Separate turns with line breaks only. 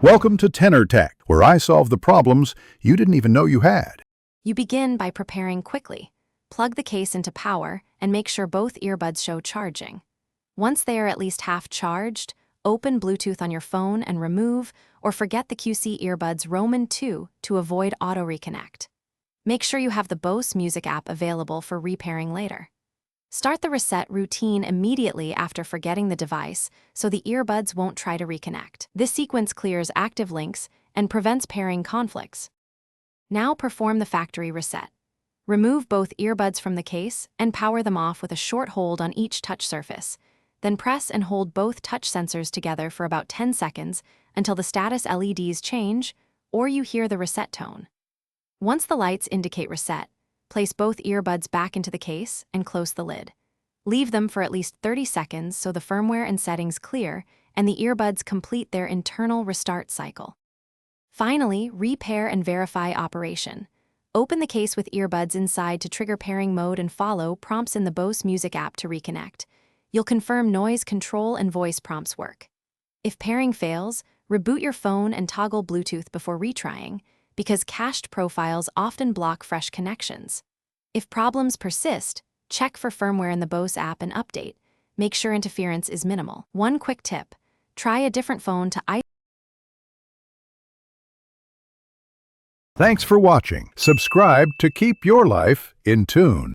Welcome to Tenor Tech, where I solve the problems you didn't even know you had.
You begin by preparing quickly. Plug the case into power and make sure both earbuds show charging. Once they are at least half charged, open Bluetooth on your phone and remove or forget the QC Earbuds Roman 2 to avoid auto-reconnect. Make sure you have the Bose Music app available for repairing later. Start the reset routine immediately after forgetting the device so the earbuds won't try to reconnect. This sequence clears active links and prevents pairing conflicts. Now perform the factory reset. Remove both earbuds from the case and power them off with a short hold on each touch surface. Then press and hold both touch sensors together for about 10 seconds until the status LEDs change or you hear the reset tone. Once the lights indicate reset, place both earbuds back into the case and close the lid. Leave them for at least 30 seconds so the firmware and settings clear and the earbuds complete their internal restart cycle. Finally, repair and verify operation. Open the case with earbuds inside to trigger pairing mode and follow prompts in the Bose Music app to reconnect. You'll confirm noise control and voice prompts work. If pairing fails, reboot your phone and toggle Bluetooth before retrying, because cached profiles often block fresh connections. If problems persist, check for firmware in the Bose app and update. Make sure interference is minimal. One quick tip: try a different phone to
Thanks for watching. Subscribe to keep your life in tune.